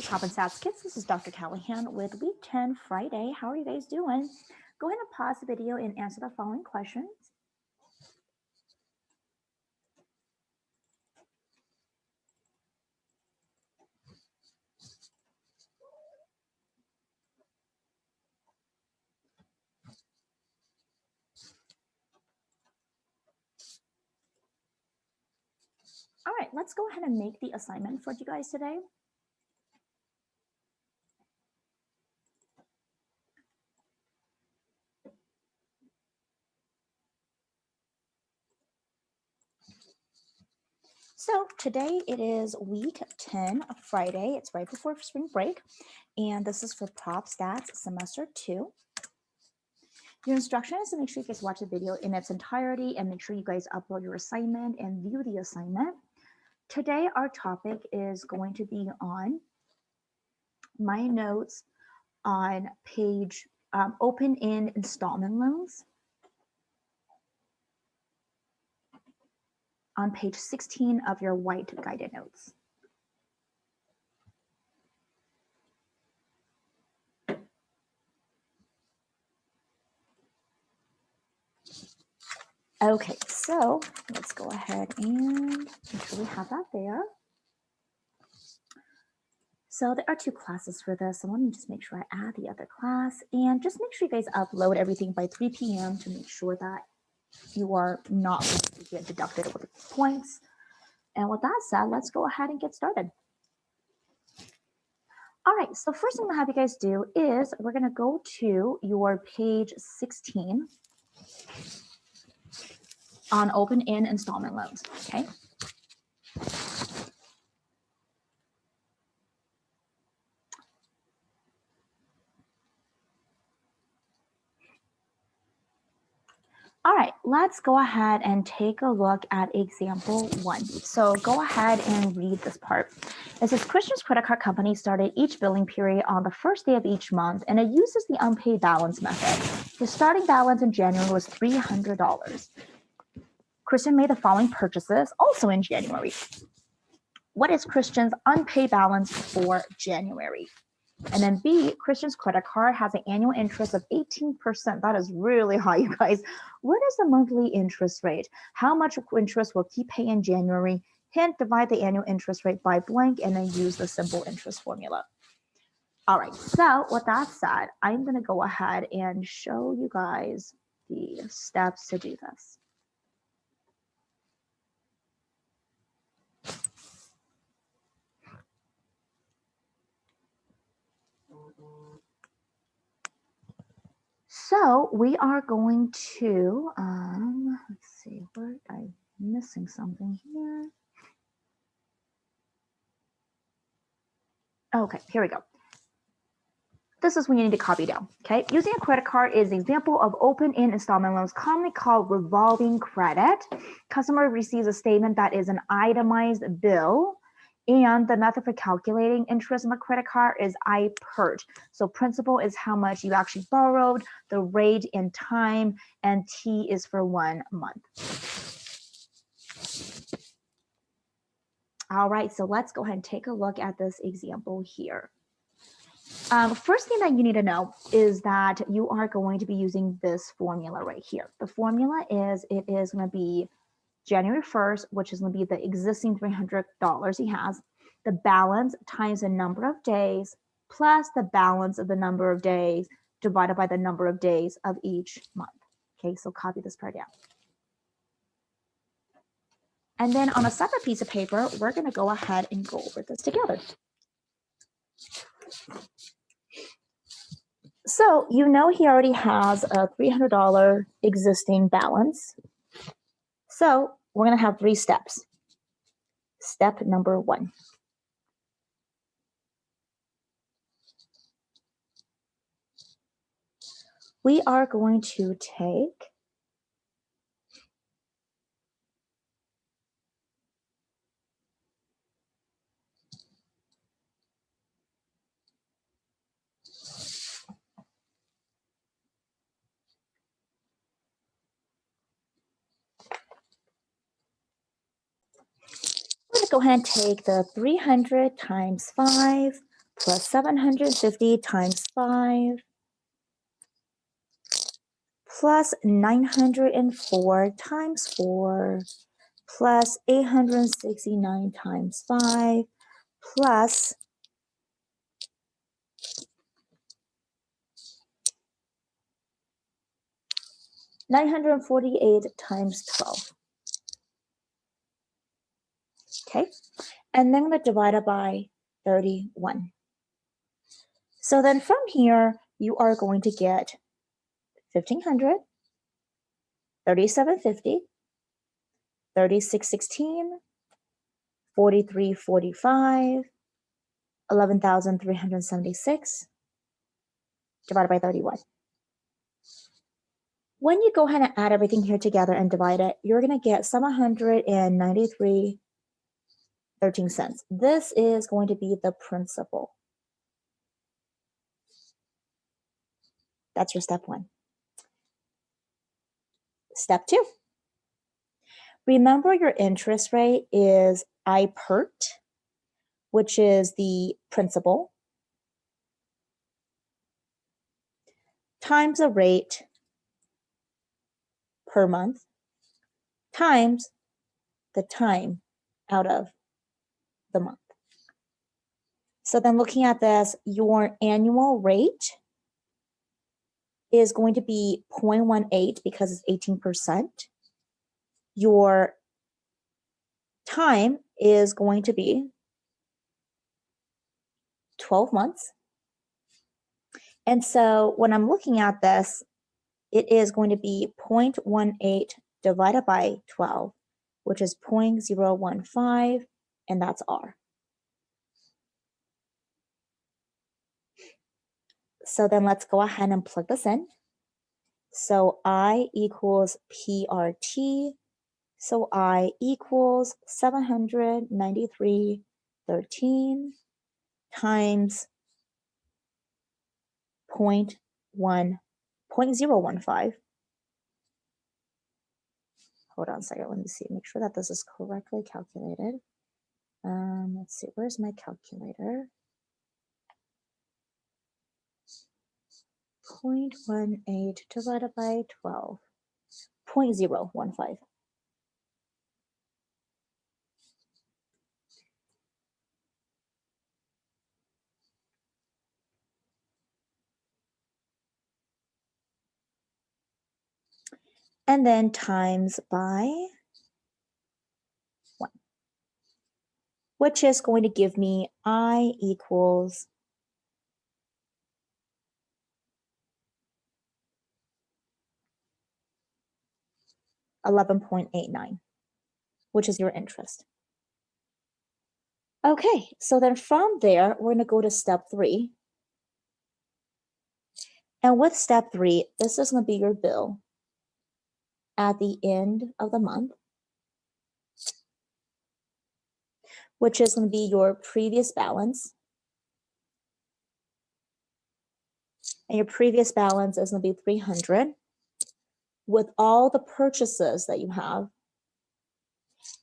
ProbstatsS kids, this is Dr. Callahan with Week 10 Friday. How are you guys doing? Go ahead and pause the video and answer the following questions. All right, let's go ahead and make the assignment for you guys today. So today it is week 10 Friday. It's right before spring break. And this is for ProbstatsS semester 2. Your instruction is to make sure you guys watch the video in its entirety and make sure you guys upload your assignment and view the assignment. Today our topic is going to be on my notes on page open-end installment loans on page 16 of your white guided notes. Okay, so let's go ahead and make sure we have that there. So there are 2 classes for this. So let me just make sure I add the other class and just make sure you guys upload everything by 3 p.m. to make sure that you are not going to get deducted with points. And with that said, let's go ahead and get started. All right, so first thing I'm gonna have you guys do is we're gonna go to your page 16 on open-end installment loans, okay? All right, let's go ahead and take a look at example 1. So go ahead and read this part. It says Christian's credit card company started each billing period on the first day of each month, and it uses the unpaid balance method. His starting balance in January was $300. Christian made the following purchases also in January. What is Christian's unpaid balance for January? And then B, Christian's credit card has an annual interest of 18%. That is really high, you guys. What is the monthly interest rate? How much interest will he pay in January? Hint, divide the annual interest rate by blank and then use the simple interest formula. All right, so with that said, I'm going to go ahead and show you guys the steps to do this. So we are going to, let's see, where I'm missing something here. Okay, here we go. This is when you need to copy down, okay? Using a credit card is an example of open-end installment loans, commonly called revolving credit. Customer receives a statement that is an itemized bill, and the method for calculating interest on the credit card is IPERT. So principal is how much you actually borrowed, the rate and time, and T is for 1 month. All right, so let's go ahead and take a look at this example here. First thing that you need to know is that you are going to be using this formula right here. The formula is, it is going to be January 1st, which is going to be the existing $300 he has, the balance times the number of days plus the balance of the number of days divided by the number of days of each month. Okay, so copy this part down. And then on a separate piece of paper, we're going to go ahead and go over this together. So you know he already has a $300 existing balance. So we're going to have 3 steps. Step number 1. We are going to take go ahead and take the 300 times 5 plus 750 times 5 plus 904 times 4 plus 869 times 5 plus 948 times 12. Okay, and then I'm going to divide it by 31. So then from here, you are going to get 1,500, 3,750, 3,616, 4,345, 11,376 divided by 31. When you go ahead and add everything here together and divide it, you're going to get 793.13. This is going to be the principal. That's your step 1. Step 2. Remember your interest rate is IPERT, which is the principal, times a rate per month, times the time out of the month. So then looking at this, your annual rate is going to be 0.18 because it's 18%. Your time is going to be 12 months. And so when I'm looking at this, it is going to be 0.18 divided by 12, which is 0.015, and that's R. So then let's go ahead and plug this in. So I equals PRT. So I equals 793.13 times 0.015. Hold on a second, let me see, make sure that this is correctly calculated. Let's see, where's my calculator? 0.18 divided by 12, 0.015. And then times by 1, which is going to give me I equals 11.89, which is your interest. Okay, so then from there, we're going to go to step 3. And with step 3, this is going to be your bill at the end of the month, which is going to be your previous balance. And your previous balance is going to be 300 with all the purchases that you have.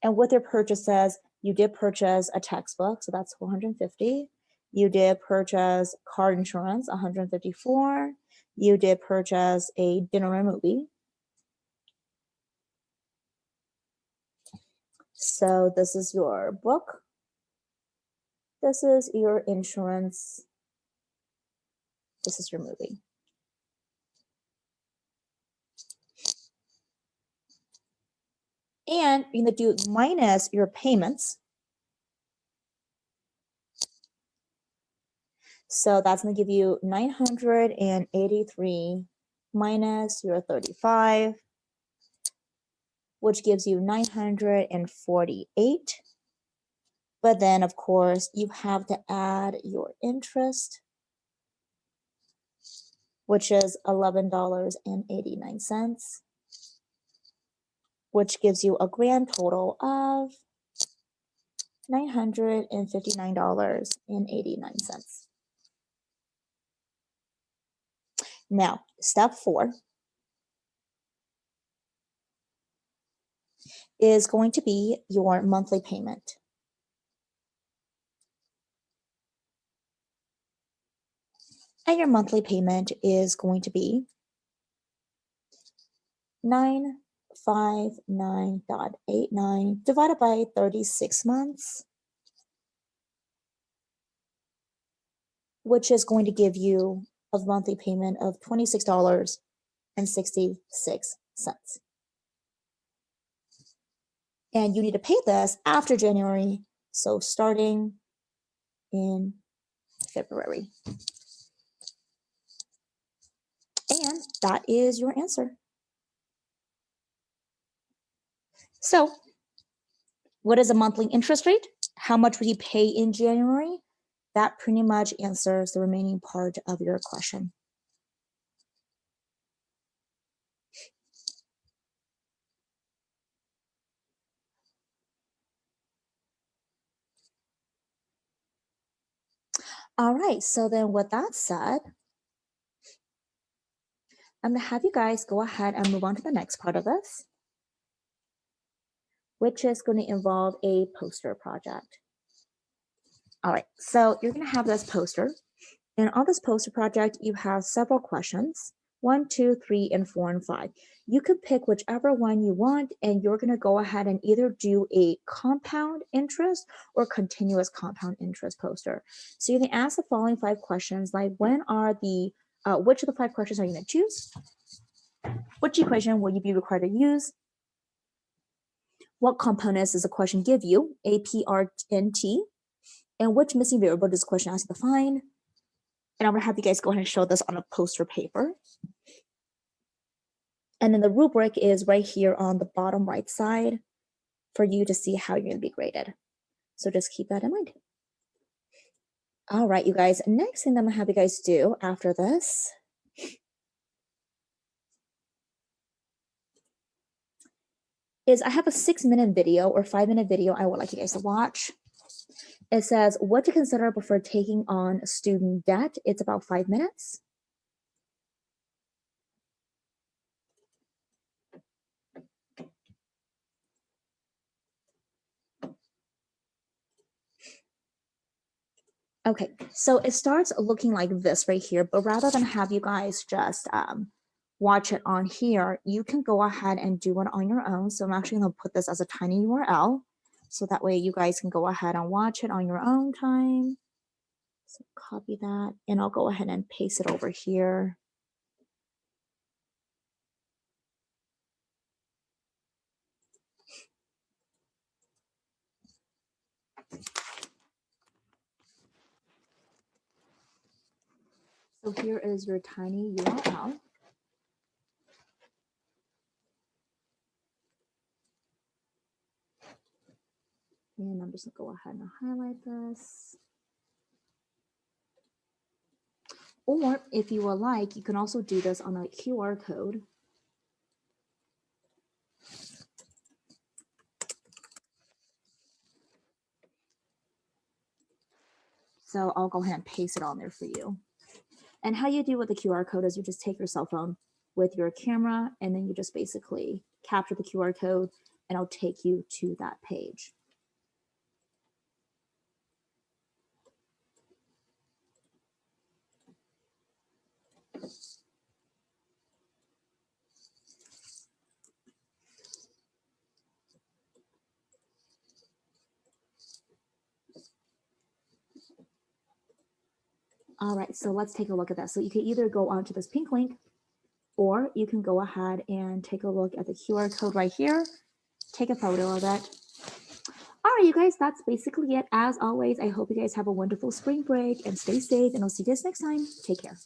And with your purchases, you did purchase a textbook, so that's 450. You did purchase car insurance, 154. You did purchase a dinner and movie. So this is your book. This is your insurance. This is your movie. And you're going to do minus your payments. So that's going to give you 983 minus your 35, which gives you 948. But then, of course, you have to add your interest, which is $11.89, which gives you a grand total of $959.89. Now, step 4 is going to be your monthly payment. And your monthly payment is going to be $959.89 divided by 36 months, which is going to give you a monthly payment of $26.66. And you need to pay this after January, so starting in February. And that is your answer. So what is a monthly interest rate? How much would you pay in January? That pretty much answers the remaining part of your question. All right, so then with that said, I'm gonna have you guys go ahead and move on to the next part of this, which is going to involve a poster project. All right, so you're gonna have this poster, and on this poster project, you have several questions, 1, 2, 3, and 4, and 5. You can pick whichever one you want, and you're gonna go ahead and either do a compound interest or continuous compound interest poster. So you can ask the following 5 questions, like which of the 5 questions are you gonna choose? Which equation will you be required to use? What components does the question give you? A, P, R, and T. And which missing variable does the question ask you to find? And I'm gonna have you guys go ahead and show this on a poster paper. And then the rubric is right here on the bottom right side for you to see how you're gonna be graded. So just keep that in mind. All right, you guys, next thing I'm gonna have you guys do after this is I have a 6-minute video or 5-minute video I would like you guys to watch. It says what to consider before taking on student debt. It's about 5 minutes. Okay, so it starts looking like this right here, but rather than have you guys just watch it on here, you can go ahead and do it on your own. So I'm actually gonna put this as a tiny URL, so that way you guys can go ahead and watch it on your own time. So copy that, and I'll go ahead and paste it over here. So here is your tiny URL. And I'm just gonna go ahead and highlight this. Or if you would like, you can also do this on a QR code. So I'll go ahead and paste it on there for you. And how you do with the QR code is you just take your cell phone with your camera, and then you just basically capture the QR code, and it'll take you to that page. All right, so let's take a look at that. So you can either go onto this pink link, or you can go ahead and take a look at the QR code right here, take a photo of it. All right, you guys, that's basically it. As always, I hope you guys have a wonderful spring break and stay safe, and I'll see you guys next time. Take care.